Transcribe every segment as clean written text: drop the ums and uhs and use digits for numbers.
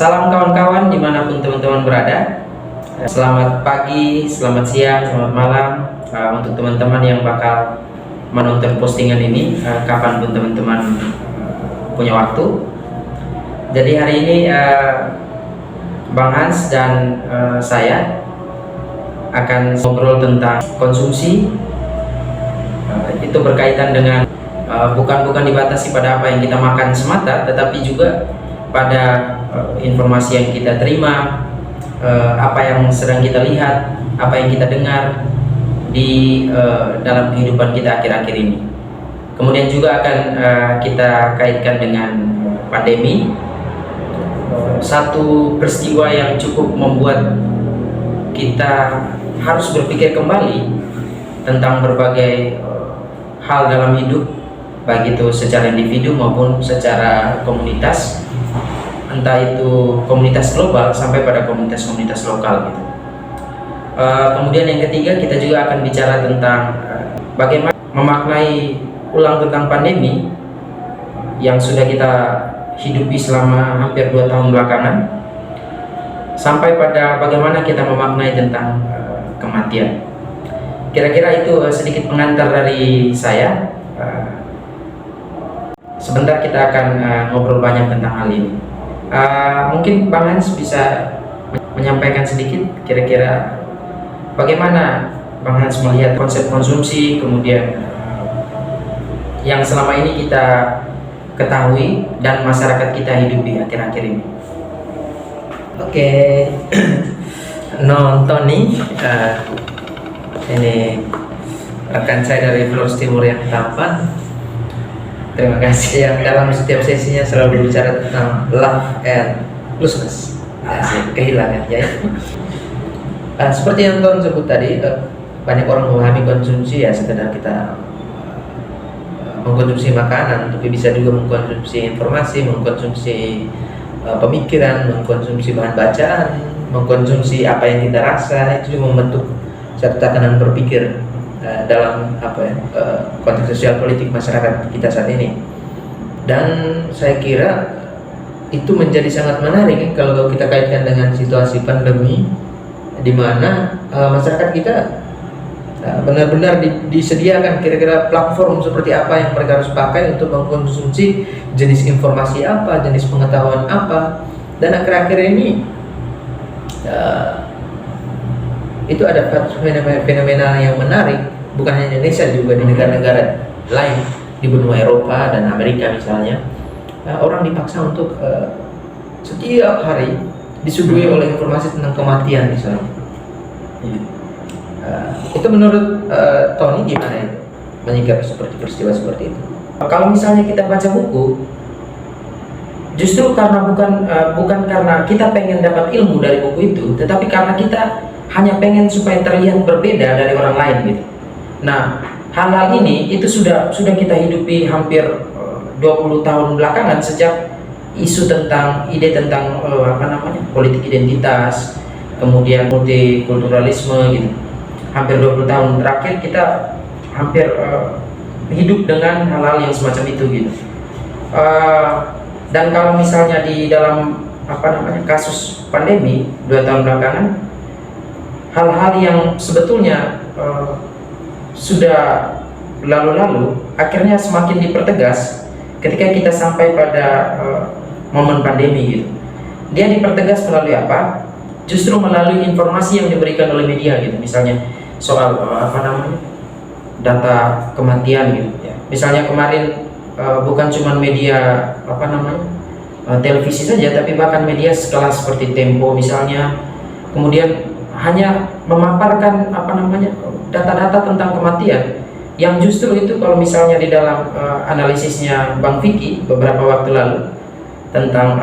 Salam kawan-kawan dimanapun teman-teman berada. Selamat pagi, selamat siang, selamat malam untuk teman-teman yang bakal menonton postingan ini kapanpun teman-teman punya waktu. Jadi hari ini Bang Hans dan saya akan ngobrol tentang konsumsi. Itu berkaitan dengan bukan dibatasi pada apa yang kita makan semata, tetapi juga pada informasi yang kita terima, apa yang sedang kita lihat, apa yang kita dengar di dalam kehidupan kita akhir-akhir ini. Kemudian juga akan kita kaitkan dengan pandemi, satu peristiwa yang cukup membuat kita harus berpikir kembali tentang berbagai hal dalam hidup, baik itu secara individu maupun secara komunitas, entah itu komunitas global sampai pada komunitas-komunitas lokal gitu. Kemudian yang ketiga, kita juga akan bicara tentang bagaimana memaknai ulang tentang pandemi yang sudah kita hidupi selama hampir 2 tahun belakangan, sampai pada bagaimana kita memaknai tentang kematian. Kira-kira itu sedikit pengantar dari saya. Sebentar kita akan ngobrol banyak tentang hal ini. Mungkin Bang Hans bisa menyampaikan sedikit kira-kira bagaimana Bang Hans melihat konsep konsumsi, kemudian yang selama ini kita ketahui dan masyarakat kita hidupi akhir-akhir ini. Oke, nonton nih, ini rekan saya dari Flores Timur yang tampan. Terima kasih yang dalam setiap sesinya selalu berbicara tentang love and lostness, kehilangan ya. Seperti yang Ton sebut tadi, banyak orang memahami konsumsi ya sekedar kita mengkonsumsi makanan, tapi bisa juga mengkonsumsi informasi, mengkonsumsi pemikiran, mengkonsumsi bahan bacaan, mengkonsumsi apa yang kita rasa. Itu juga membentuk satu tatanan berpikir dalam konteks sosial politik masyarakat kita saat ini. Dan saya kira itu menjadi sangat menarik kalau kita kaitkan dengan situasi pandemi, di mana masyarakat kita benar-benar disediakan kira-kira platform seperti apa yang mereka harus pakai untuk mengkonsumsi jenis informasi apa, jenis pengetahuan apa. Dan akhir-akhir ini itu ada fenomena yang menarik, bukan hanya Indonesia, juga di negara-negara lain di benua Eropa dan Amerika misalnya. Orang dipaksa untuk setiap hari disuguhi oleh informasi tentang kematian misalnya. Itu menurut Tony gimana itu menyikapi seperti peristiwa seperti itu? Kalau misalnya kita baca buku, justru karena bukan karena kita pengen dapat ilmu dari buku itu, tetapi karena kita hanya pengen supaya terlihat berbeda dari orang lain gitu. Nah, hal-hal ini itu sudah kita hidupi hampir 20 tahun belakangan, sejak isu tentang ide tentang politik identitas, kemudian multikulturalisme gitu. Hampir 20 tahun terakhir kita hampir hidup dengan hal-hal yang semacam itu gitu. Dan kalau misalnya di dalam kasus pandemi 2 tahun belakangan, hal-hal yang sebetulnya sudah lalu-lalu akhirnya semakin dipertegas ketika kita sampai pada momen pandemi gitu. Dia dipertegas melalui apa? Justru melalui informasi yang diberikan oleh media gitu. Misalnya soal data kematian gitu ya. Misalnya kemarin bukan cuma media televisi saja, tapi bahkan media sekelas seperti Tempo misalnya, kemudian hanya memaparkan data-data tentang kematian yang justru itu kalau misalnya di dalam analisisnya Bang Vicky beberapa waktu lalu tentang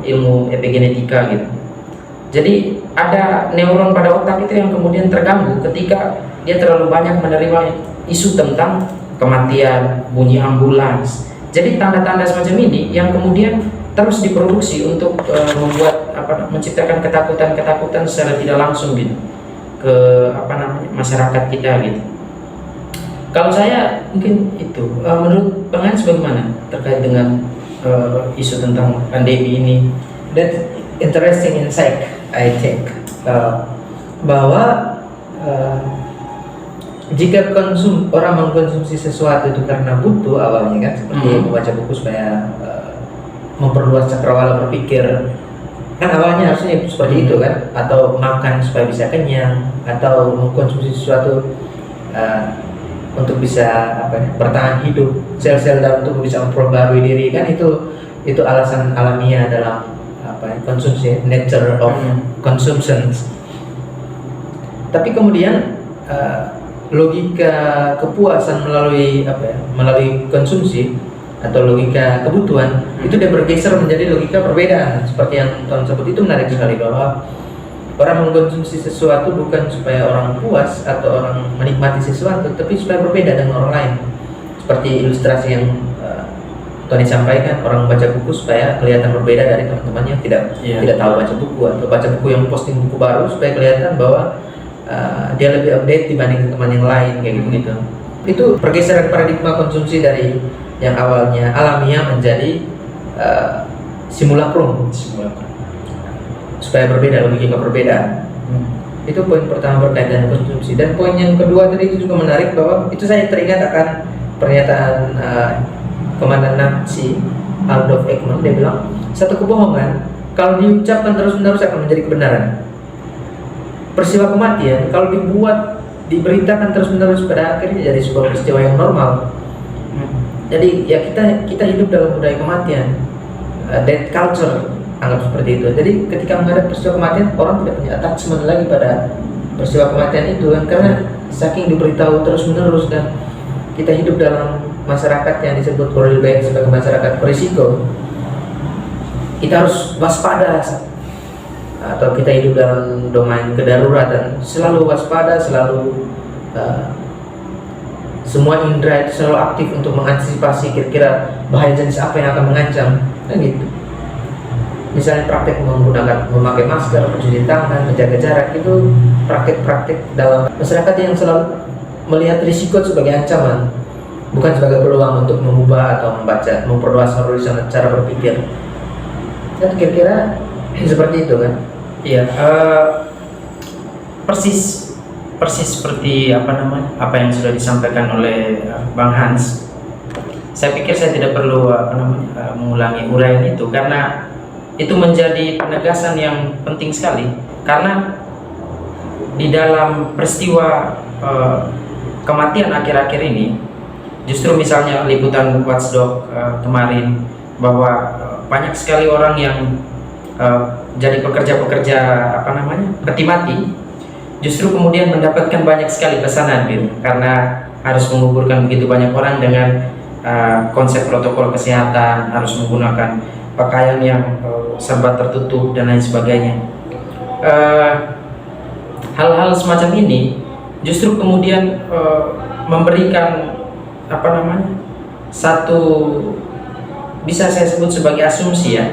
ilmu epigenetika gitu. Jadi ada neuron pada otak itu yang kemudian terganggu ketika dia terlalu banyak menerima isu tentang kematian, bunyi ambulans. Jadi tanda-tanda semacam ini yang kemudian terus diproduksi untuk membuat menciptakan ketakutan secara tidak langsung gitu ke masyarakat kita gitu. Kalau saya mungkin itu, menurut Bang Hans bagaimana terkait dengan isu tentang pandemi ini? Dan interesting insight, I think, bahwa jika orang mengkonsumsi sesuatu itu karena butuh awalnya kan, seperti membaca buku supaya memperluas cakrawala berpikir, kan awalnya harusnya seperti itu kan, atau makan supaya bisa kenyang, atau mengkonsumsi sesuatu untuk bisa bertahan hidup, sel-sel dalam tubuh bisa memperbarui diri kan, itu alasan alamiah dalam konsumsi, nature of consumption. Tapi kemudian logika kepuasan melalui melalui konsumsi atau logika kebutuhan itu dia bergeser menjadi logika perbedaan. Seperti yang Tuan sebut, itu menarik sekali, bahwa orang mengkonsumsi sesuatu bukan supaya orang puas atau orang menikmati sesuatu, tapi supaya berbeda dengan orang lain. Seperti ilustrasi yang Tony sampaikan, orang baca buku supaya kelihatan berbeda dari teman-teman yang tidak tahu baca buku, atau baca buku yang posting buku baru supaya kelihatan bahwa dia lebih update dibanding teman yang lain, kayak gitu. Itu pergeseran paradigma konsumsi dari yang awalnya alamiah menjadi simulacrum supaya berbeda, logika perbedaan. Itu poin pertama berkaitan dengan konsumsi. Dan poin yang kedua tadi itu juga menarik, bahwa itu saya teringat akan pernyataan Komandan Nazi Adolf Eichmann. Dia bilang, satu kebohongan kalau diucapkan terus-menerus akan menjadi kebenaran. Peristiwa kematian kalau diberitakan terus-menerus, pada akhirnya jadi sebuah peristiwa yang normal. Jadi ya kita hidup dalam budaya kematian, death culture, anggap seperti itu. Jadi ketika menghadapi peristiwa kematian, orang tidak punya attachment lagi pada peristiwa kematian itu kan, karena saking diberitahu terus-menerus. Dan kita hidup dalam masyarakat yang disebut Borelbeck sebagai masyarakat berisiko. Kita harus waspada, atau kita hidup dalam domain kedaruratan, selalu waspada, selalu semua indera itu selalu aktif untuk mengantisipasi kira-kira bahaya jenis apa yang akan mengancam, kan gitu. Misalnya praktek memakai masker, mencuci tangan, menjaga jarak, itu praktek-praktek dalam masyarakat yang selalu melihat risiko sebagai ancaman, bukan sebagai peluang untuk mengubah atau memperluas horizon cara berpikir. Kan kira-kira seperti itu kan? Iya, persis seperti apa yang sudah disampaikan oleh Bang Hans. Saya pikir saya tidak perlu mengulangi uraian itu, karena itu menjadi penegasan yang penting sekali. Karena di dalam peristiwa kematian akhir-akhir ini, justru misalnya liputan Watchdog kemarin, bahwa banyak sekali orang yang jadi pekerja-pekerja peti mati, justru kemudian mendapatkan banyak sekali pesanan, karena harus menguburkan begitu banyak orang dengan konsep protokol kesehatan, harus menggunakan pakaian yang serba tertutup dan lain sebagainya. Hal-hal semacam ini justru kemudian memberikan satu, bisa saya sebut sebagai asumsi ya,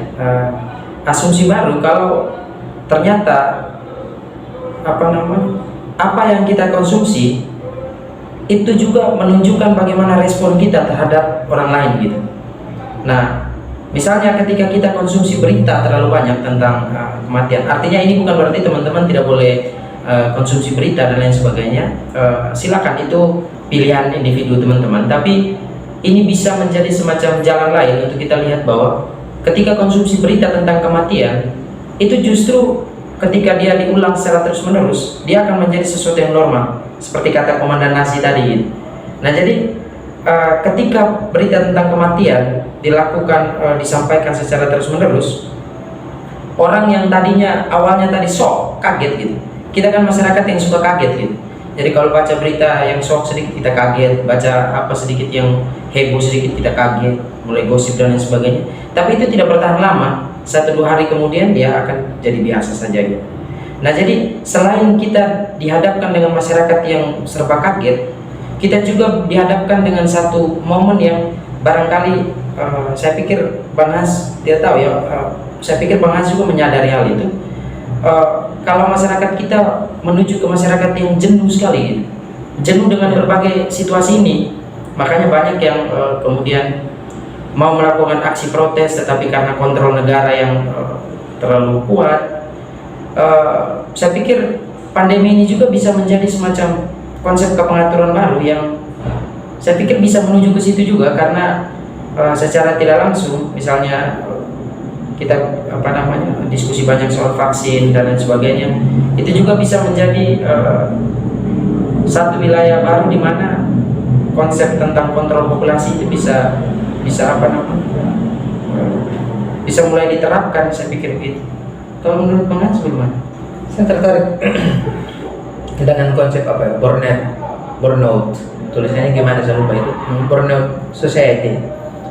asumsi baru, kalau ternyata apa yang kita konsumsi itu juga menunjukkan bagaimana respon kita terhadap orang lain gitu. Nah, misalnya ketika kita konsumsi berita terlalu banyak tentang kematian, artinya ini bukan berarti teman-teman tidak boleh konsumsi berita dan lain sebagainya. Silakan, itu pilihan individu teman-teman, tapi ini bisa menjadi semacam jalan lain untuk kita lihat bahwa ketika konsumsi berita tentang kematian, itu justru ketika dia diulang secara terus-menerus, dia akan menjadi sesuatu yang normal, seperti kata Komandan Nazi tadi. Nah, jadi ketika berita tentang kematian disampaikan secara terus-menerus, orang yang tadinya awalnya shock, kaget gitu. Kita kan masyarakat yang suka kaget gitu. Jadi kalau baca berita yang shock sedikit kita kaget, baca apa sedikit yang heboh sedikit kita kaget, mulai gosip dan lain sebagainya. Tapi itu tidak bertahan lama, 1-2 hari kemudian dia akan jadi biasa saja gitu. Nah, jadi selain kita dihadapkan dengan masyarakat yang serba kaget, kita juga dihadapkan dengan satu momen yang barangkali saya pikir Bang Hans tidak tahu ya, saya pikir Bang Hans juga menyadari hal itu. Kalau masyarakat kita menuju ke masyarakat yang jenuh sekali gitu. Jenuh dengan berbagai situasi ini, makanya banyak yang kemudian mau melakukan aksi protes, tetapi karena kontrol negara yang terlalu kuat. Saya pikir pandemi ini juga bisa menjadi semacam konsep kepengaturan baru yang saya pikir bisa menuju ke situ juga, karena secara tidak langsung misalnya kita diskusi banyak soal vaksin dan lain sebagainya, itu juga bisa menjadi satu wilayah baru di mana konsep tentang kontrol populasi itu bisa bisa mulai diterapkan. Saya pikir begitu. Kalau menurut Bang Hans bagaimana? Saya tertarik dengan konsep burnout. Tulisannya gimana saya lupa itu. Burnout society.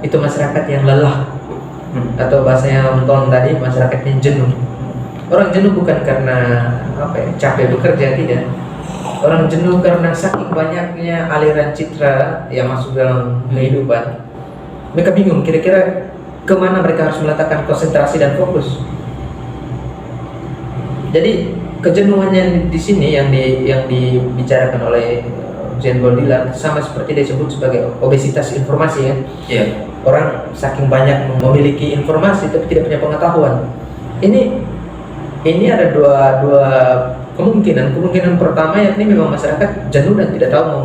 Itu masyarakat yang lelah. Atau bahasanya Anton tadi, masyarakat yang jenuh. Orang jenuh bukan karena capek bekerja, tidak. Orang jenuh karena saking banyaknya aliran citra yang masuk dalam kehidupan. Mereka bingung kira-kira kemana mereka harus meletakkan konsentrasi dan fokus. Jadi kejenuhannya di sini yang dibicarakan oleh Jean Baudrillard sama seperti disebut sebagai obesitas informasi ya. Yeah. Orang saking banyak memiliki informasi tapi tidak punya pengetahuan. Ini ada dua kemungkinan. Kemungkinan pertama yakni memang masyarakat jenuh dan tidak tahu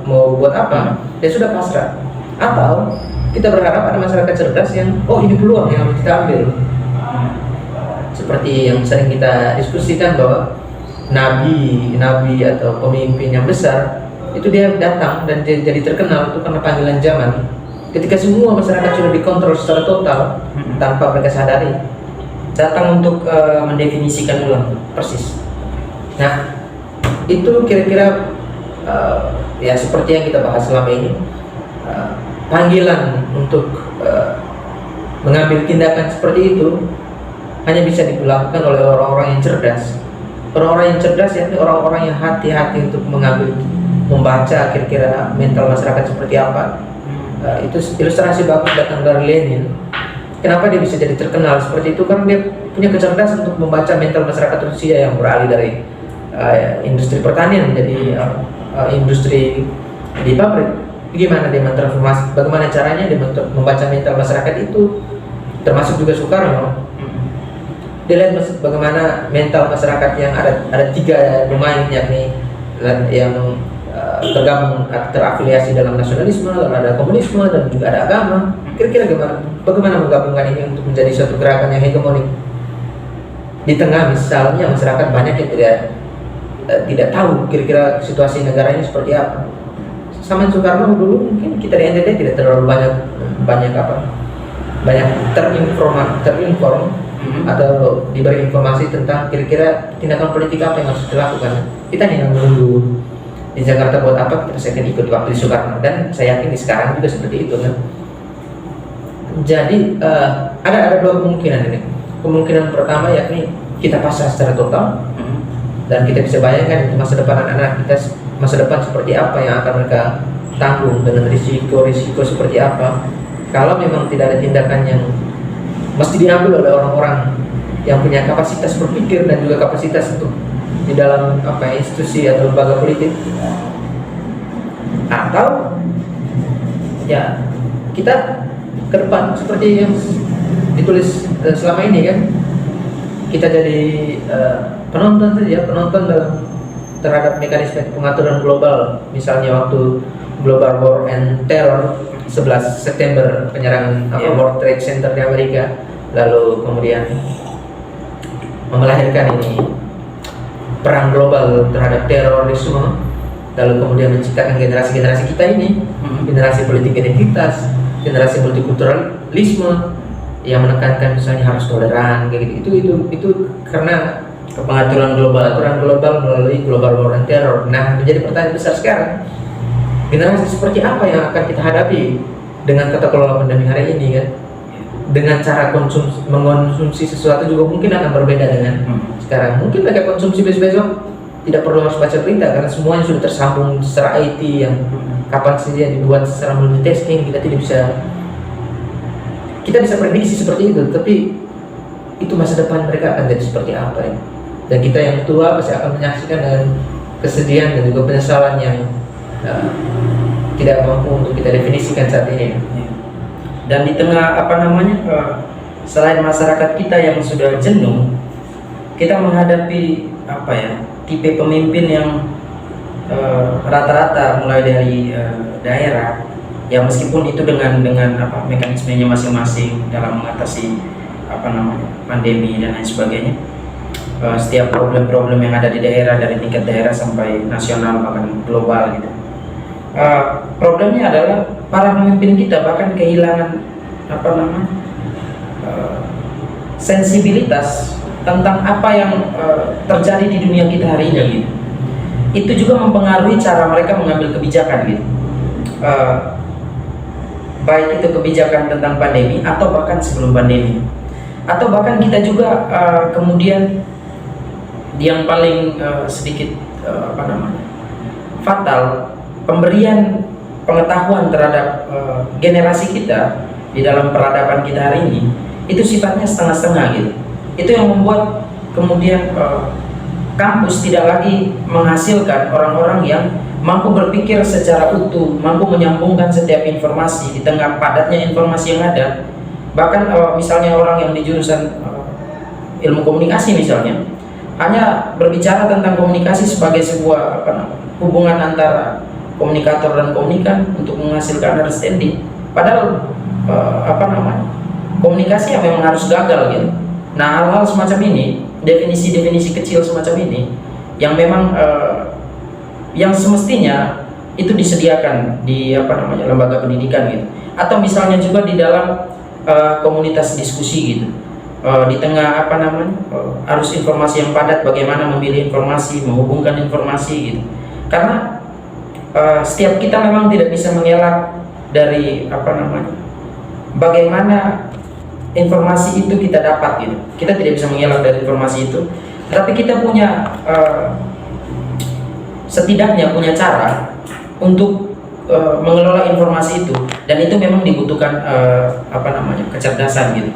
mau buat apa, dan sudah pasrah. Atau kita berharap ada masyarakat cerdas yang ini peluang yang harus kita ambil. Seperti yang sering kita diskusikan bahwa nabi atau pemimpin yang besar itu dia datang dan dia jadi terkenal itu karena panggilan zaman. Ketika semua masyarakat sudah dikontrol secara total tanpa mereka sadari, datang untuk mendefinisikan ulang persis. Nah, itu kira-kira ya seperti yang kita bahas selama ini, panggilan untuk mengambil tindakan seperti itu hanya bisa dilakukan oleh orang-orang yang cerdas. Orang-orang yang cerdas yakni orang-orang yang hati-hati untuk membaca kira-kira mental masyarakat seperti apa. Itu ilustrasi bagus datang dari Lenin. Kenapa dia bisa jadi terkenal seperti itu? Karena dia punya kecerdasan untuk membaca mental masyarakat Rusia yang beralih dari industri pertanian menjadi industri di pabrik. Bagaimana dia mentransformasi? Bagaimana caranya dia membaca mental masyarakat itu? Termasuk juga Soekarno. Dia lihat bagaimana mental masyarakat yang ada tiga domain, yakni yang tergabung terafiliasi dalam nasionalisme, lalu ada komunisme dan juga ada agama. Kira-kira bagaimana menggabungkan ini untuk menjadi suatu gerakan yang hegemonik? Di tengah misalnya masyarakat banyak yang tidak tahu kira-kira situasi negara ini seperti apa. Sama Soekarno dulu mungkin kita di NTT tidak terlalu banyak terinform atau diberi informasi tentang kira-kira tindakan politik apa yang harus dilakukan. Kita hanya menunggu di Jakarta buat apa, kita akan ikut waktu di Soekarno, dan saya yakin di sekarang juga seperti itu kan. Jadi ada dua kemungkinan ini. Kemungkinan pertama yakni kita pasrah secara total dan kita bisa bayangkan itu masa depan anak-anak kita, masa depan seperti apa yang akan mereka tanggung dengan risiko seperti apa kalau memang tidak ada tindakan yang mesti diambil oleh orang-orang yang punya kapasitas berpikir dan juga kapasitas untuk di dalam institusi atau lembaga politik. Atau ya kita ke depan seperti yang ditulis selama ini kan, kita jadi penonton terhadap mekanisme pengaturan global. Misalnya waktu Global War and Terror 11 September penyerangan World Trade Center di Amerika, lalu kemudian melahirkan ini perang global terhadap terorisme, lalu kemudian menciptakan generasi-generasi kita ini, generasi politik identitas, generasi multikulturalisme yang menekankan misalnya harus toleran kayak gitu. Itu karena pengaturan global melalui Global War and Terror. Nah, menjadi pertanyaan besar sekarang, generasi seperti apa yang akan kita hadapi dengan tata kelola pandemi hari ini kan? Dengan cara mengkonsumsi sesuatu juga mungkin akan berbeda dengan sekarang. Mungkin mereka konsumsi besok-besok tidak perlu harus baca berita karena semuanya sudah tersambung secara IT yang kapan saja dibuat secara multitasking. Kita bisa prediksi seperti itu, tapi itu masa depan mereka akan jadi seperti apa ya? Dan kita yang tua pasti akan menyaksikan dengan kesedihan dan juga penyesalan yang tidak mampu untuk kita definisikan saat ini. Dan di tengah selain masyarakat kita yang sudah jenuh, kita menghadapi apa ya, tipe pemimpin yang rata-rata mulai dari daerah, ya meskipun itu dengan apa mekanismenya masing-masing dalam mengatasi apa namanya pandemi dan lain sebagainya. Setiap problem-problem yang ada di daerah, dari tingkat daerah sampai nasional bahkan global gitu. Problemnya adalah para pemimpin kita bahkan kehilangan apa namanya sensibilitas tentang apa yang terjadi di dunia kita hari ini gitu. Itu juga mempengaruhi cara mereka mengambil kebijakan gitu. Baik itu kebijakan tentang pandemi atau bahkan sebelum pandemi, atau bahkan kita juga kemudian yang paling sedikit apa namanya fatal, pemberian pengetahuan terhadap generasi kita di dalam peradaban kita hari ini itu sifatnya setengah-setengah gitu. Itu yang membuat kemudian kampus tidak lagi menghasilkan orang-orang yang mampu berpikir secara utuh, mampu menyambungkan setiap informasi di tengah padatnya informasi yang ada. Bahkan misalnya orang yang di jurusan ilmu komunikasi misalnya hanya berbicara tentang komunikasi sebagai sebuah apa namanya, hubungan antara komunikator dan komunikan untuk menghasilkan understanding. Padahal apa namanya, komunikasi yang memang harus gagal gitu. Nah, hal-hal semacam ini, definisi-definisi kecil semacam ini yang memang yang semestinya itu disediakan di apa namanya lembaga pendidikan gitu, atau misalnya juga di dalam komunitas diskusi gitu, di tengah apa namanya arus informasi yang padat, bagaimana memilih informasi, menghubungkan informasi gitu. Karena setiap kita memang tidak bisa mengelak dari apa namanya bagaimana informasi itu kita dapat gitu. Kita tidak bisa mengelak dari informasi itu, tapi kita punya setidaknya punya cara untuk mengelola informasi itu, dan itu memang dibutuhkan apa namanya kecerdasan gitu.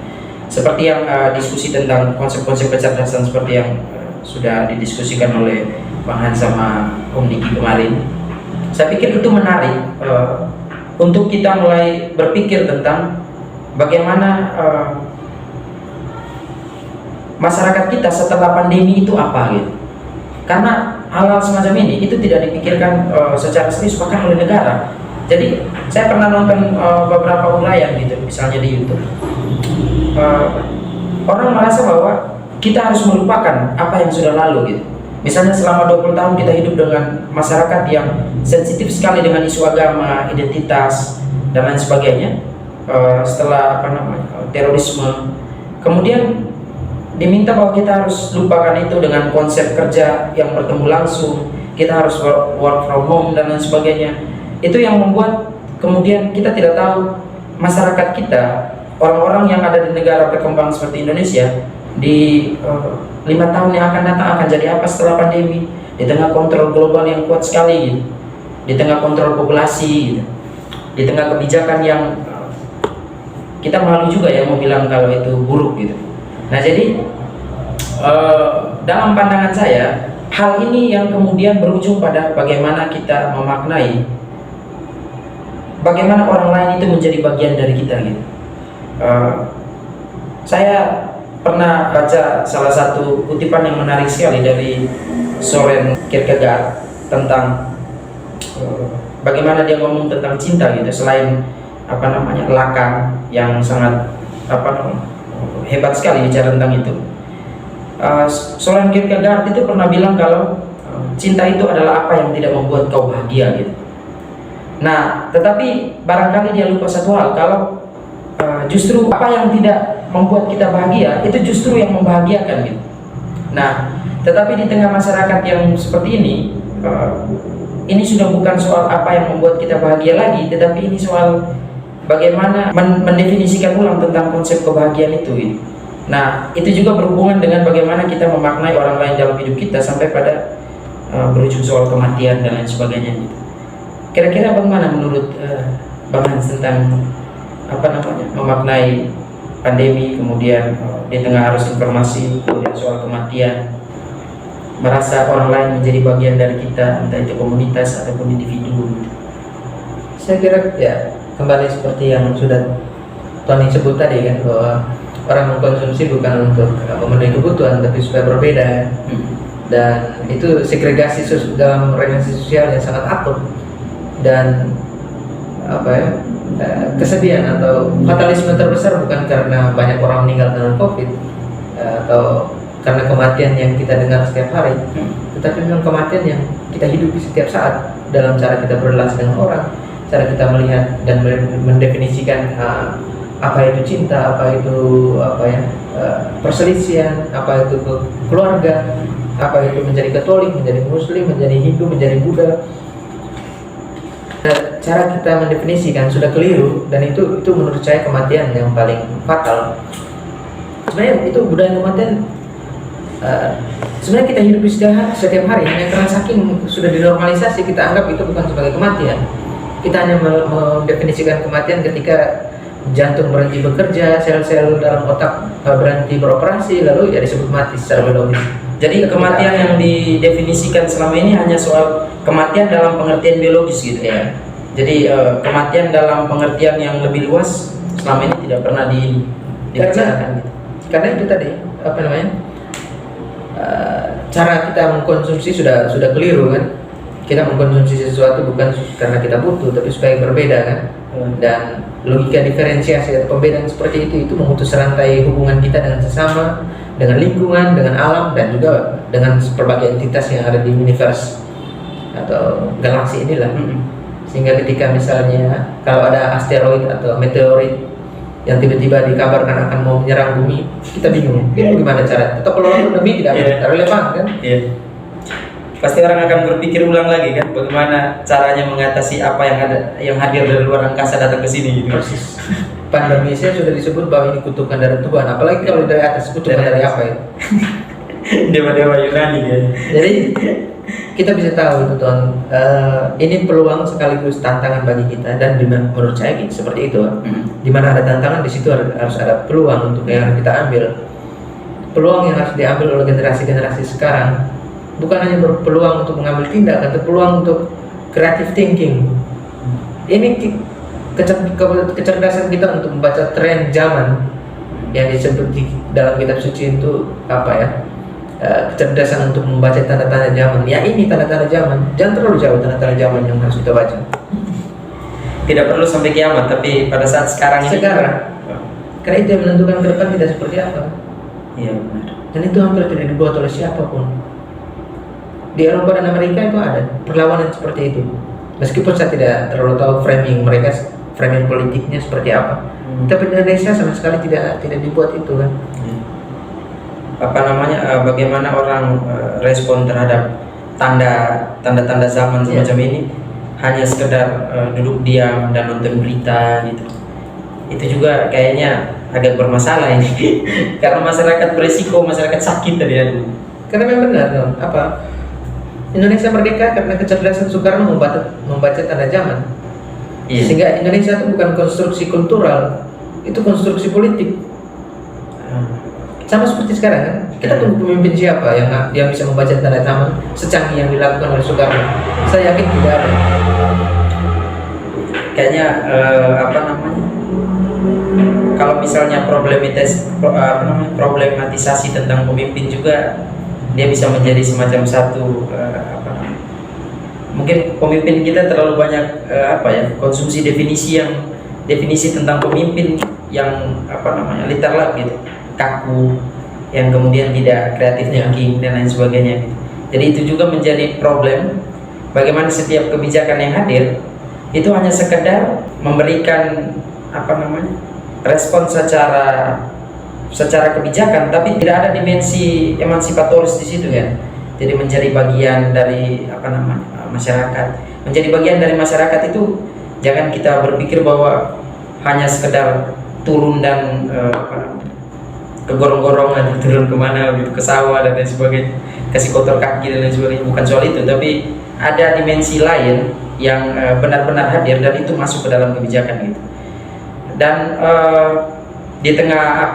Seperti yang diskusi tentang konsep-konsep kecerdasan seperti yang sudah didiskusikan oleh Bang Han sama Om Diki kemarin. Saya pikir itu menarik untuk kita mulai berpikir tentang bagaimana masyarakat kita setelah pandemi itu apa gitu. Karena hal-hal semacam ini itu tidak dipikirkan secara serius bahkan oleh negara. Jadi saya pernah nonton beberapa urayan gitu, misalnya di YouTube. Orang merasa bahwa kita harus melupakan apa yang sudah lalu gitu. Misalnya selama 20 tahun kita hidup dengan masyarakat yang sensitif sekali dengan isu agama, identitas dan lain sebagainya. Setelah apa namanya terorisme, kemudian diminta bahwa kita harus lupakan itu dengan konsep kerja yang bertemu langsung, kita harus work from home dan lain sebagainya. Itu yang membuat kemudian kita tidak tahu masyarakat kita, orang-orang yang ada di negara berkembang seperti Indonesia di 5 tahun yang akan datang akan jadi apa setelah pandemi, di tengah kontrol global yang kuat sekali gitu, di tengah kontrol populasi gitu, di tengah kebijakan yang kita malu juga ya mau bilang kalau itu buruk gitu. Nah jadi dalam pandangan saya hal ini yang kemudian berujung pada bagaimana kita memaknai bagaimana orang lain itu menjadi bagian dari kita gitu. Saya pernah baca salah satu kutipan yang menarik sekali dari Soren Kierkegaard tentang bagaimana dia ngomong tentang cinta gitu, selain apa namanya Lacan yang sangat apa namanya hebat sekali bicara tentang itu. Soren Kierkegaard itu pernah bilang kalau cinta itu adalah apa yang tidak membuat kau bahagia gitu. Nah, tetapi barangkali dia lupa satu hal, kalau justru apa yang tidak membuat kita bahagia itu justru yang membahagiakan gitu. Nah, tetapi di tengah masyarakat yang seperti ini sudah bukan soal apa yang membuat kita bahagia lagi, tetapi ini soal bagaimana mendefinisikan ulang tentang konsep kebahagiaan itu gitu. Nah, itu juga berhubungan dengan bagaimana kita memaknai orang lain dalam hidup kita sampai pada berujung soal kematian dan lain sebagainya gitu. Kira-kira bagaimana menurut Bang Hans tentang apa namanya memaknai pandemi, kemudian di tengah arus informasi, kemudian soal kematian, merasa orang lain menjadi bagian dari kita, entah itu komunitas ataupun individu gitu. Saya kira ya kembali seperti yang sudah Tony sebut tadi kan, bahwa orang mengkonsumsi bukan untuk memenuhi kebutuhan tapi supaya berbeda, dan itu segregasi dalam relasi sosial yang sangat akut, dan apa ya, kesedihan atau fatalisme terbesar bukan karena banyak orang meninggal karena COVID atau karena kematian yang kita dengar setiap hari, tetapi memang kematian yang kita hidupi setiap saat dalam cara kita berrelasi dengan orang, cara kita melihat dan mendefinisikan apa itu cinta, apa itu perselisihan, apa itu keluarga, apa itu menjadi Katolik, menjadi Muslim, menjadi Hindu, menjadi Buddha. Cara kita mendefinisikan sudah keliru, dan itu menurut saya kematian yang paling fatal. Sebenarnya itu budaya kematian. Sebenarnya kita hidup setiap hari hanya karena saking sudah dinormalisasi, kita anggap itu bukan sebagai kematian. Kita hanya mendefinisikan kematian ketika jantung berhenti bekerja, sel-sel dalam otak berhenti beroperasi, lalu ya disebut mati secara biologis. Jadi kematian yang didefinisikan selama ini hanya soal kematian dalam pengertian biologis gitu ya. Jadi kematian dalam pengertian yang lebih luas selama ini tidak pernah dibicarakan gitu. Karena itu tadi apa namanya, cara kita mengkonsumsi sudah keliru kan. Kita mengkonsumsi sesuatu bukan karena kita butuh, tapi supaya berbeda kan. Dan logika diferensiasi atau pembedaan seperti itu memutus rantai hubungan kita dengan sesama, dengan lingkungan, dengan alam, dan juga dengan berbagai entitas yang ada di universe atau galaksi inilah. Sehingga ketika misalnya kalau ada asteroid atau meteorit yang tiba-tiba dikabarkan akan mau menyerang bumi, kita bingung, itu gimana cara? Atau kalau demi tidak relevan kan? Pasti orang akan berpikir ulang lagi kan, bagaimana caranya mengatasi apa yang hadir dari luar angkasa datang ke sini gitu. Persis. Pandemi saya sudah disebut bahwa ini kutukan dari Tuhan, apalagi kalau dari atas, kutukan dari apa ya? Dewa-dewa Yunani ya. Jadi kita bisa tahu Tuhan, ini peluang sekaligus tantangan bagi kita, dan menurut saya seperti itu. Di mana ada tantangan, di situ harus ada peluang untuk yang harus kita ambil. Peluang yang harus diambil oleh generasi-generasi sekarang bukan hanya berpeluang untuk mengambil tindakan, tapi peluang untuk creative thinking. Ini kecerdasan kita untuk membaca tren zaman yang disebut di dalam kitab suci itu apa ya? Kecerdasan untuk membaca tanda-tanda zaman. Ya ini tanda-tanda zaman. Jangan terlalu jauh tanda-tanda zaman yang harus kita baca. Tidak perlu sampai kiamat, tapi pada saat sekarang ini. Karena itu yang menentukan ke depan kita seperti apa. Iya benar. Dan itu hampir tidak dibuat oleh siapapun. Di Eropa dan Amerika itu ada perlawanan seperti itu. Meskipun saya tidak terlalu tahu framing politiknya seperti apa. Tapi di Indonesia sama sekali tidak dibuat itu kan. Bagaimana orang respon terhadap tanda-tanda zaman semacam ini hanya sekedar duduk diam dan nonton berita gitu. Itu juga kayaknya agak bermasalah ini. Karena masyarakat beresiko, masyarakat sakit tadi kan. Karena memang benar apa Indonesia merdeka karena kecerdasan Soekarno membaca tanda zaman. Sehingga Indonesia itu bukan konstruksi kultural, itu konstruksi politik. Sama seperti sekarang kan, kita tunggu pemimpin siapa yang bisa membaca tanda zaman secanggih yang dilakukan oleh Soekarno. Saya yakin tidak ada. Kayaknya kalau misalnya problematisasi tentang pemimpin juga, dia bisa menjadi semacam satu mungkin pemimpin kita terlalu banyak konsumsi definisi tentang pemimpin yang literal gitu, kaku, yang kemudian tidak kreatif thinking dan lain sebagainya gitu. Jadi itu juga menjadi problem, bagaimana setiap kebijakan yang hadir itu hanya sekedar memberikan respon secara kebijakan, tapi tidak ada dimensi emansipatoris di situ kan. Jadi menjadi bagian dari masyarakat. Menjadi bagian dari masyarakat itu jangan kita berpikir bahwa hanya sekedar turun dan ke gorong-gorongan, turun kemana gitu, ke sawah dan lain sebagainya, kasih kotor kaki dan lain sebagainya. Bukan soal itu, tapi ada dimensi lain yang benar-benar hadir dan itu masuk ke dalam kebijakan gitu. Dan di tengah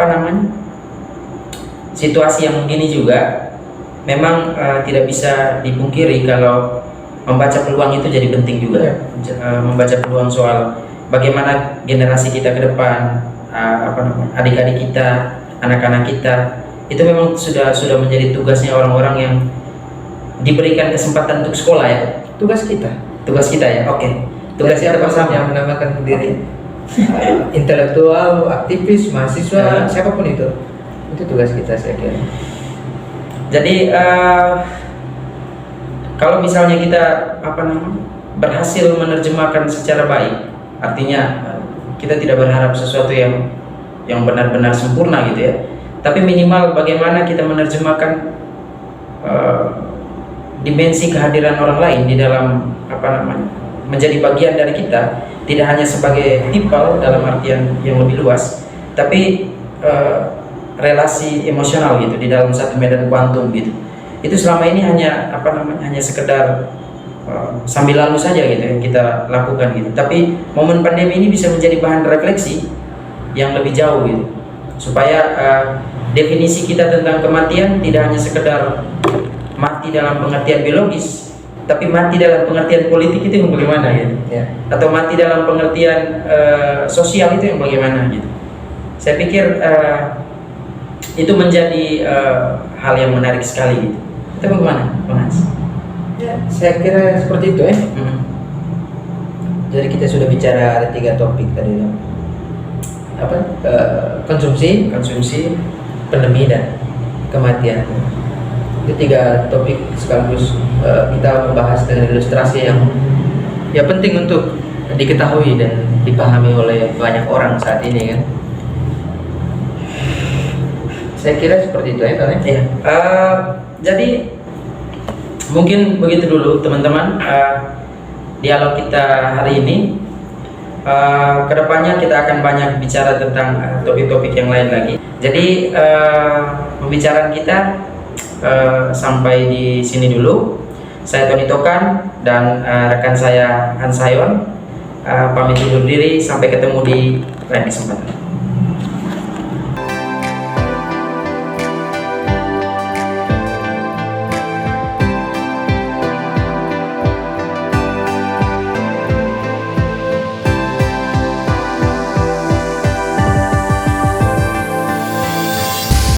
situasi yang begini juga memang tidak bisa dipungkiri kalau membaca peluang itu jadi penting juga. Membaca peluang soal bagaimana generasi kita ke depan, adik-adik kita anak-anak kita. Itu memang sudah menjadi tugasnya orang-orang yang diberikan kesempatan untuk sekolah ya. Tugas kita Ya, oke. Tugas kita bersama. yang menamakan diri intelektual, aktivis, mahasiswa, siapapun itu tugas kita, saya kira. Jadi kalau misalnya kita berhasil menerjemahkan secara baik, artinya kita tidak berharap sesuatu yang benar-benar sempurna gitu ya, tapi minimal bagaimana kita menerjemahkan dimensi kehadiran orang lain di dalam menjadi bagian dari kita, tidak hanya sebagai people dalam artian yang lebih luas, tapi relasi emosional gitu di dalam satu medan kuantum gitu. Itu selama ini hanya hanya sekedar sambil lalu saja gitu yang kita lakukan gitu. Tapi momen pandemi ini bisa menjadi bahan refleksi yang lebih jauh gitu, supaya definisi kita tentang kematian tidak hanya sekedar mati dalam pengertian biologis, tapi mati dalam pengertian politik itu yang bagaimana gitu ya, atau mati dalam pengertian sosial itu yang bagaimana gitu. Saya pikir itu menjadi hal yang menarik sekali gitu. Itu bagaimana, Bang Hans? Ya, saya kira seperti itu ya. Jadi kita sudah bicara ada 3 topik tadi, konsumsi, pandemi, dan kematian. Itu 3 topik sekaligus kita membahas dengan ilustrasi yang penting untuk diketahui dan dipahami oleh banyak orang saat ini kan. Saya kira seperti itu ya, Pak. Iya. Jadi mungkin begitu dulu teman-teman dialog kita hari ini. Kedepannya kita akan banyak bicara tentang topik-topik yang lain lagi. Jadi pembicaraan kita sampai di sini dulu. Saya Tony Tokan dan rekan saya Hans Sayon pamit undur diri. Sampai ketemu di lain kesempatan.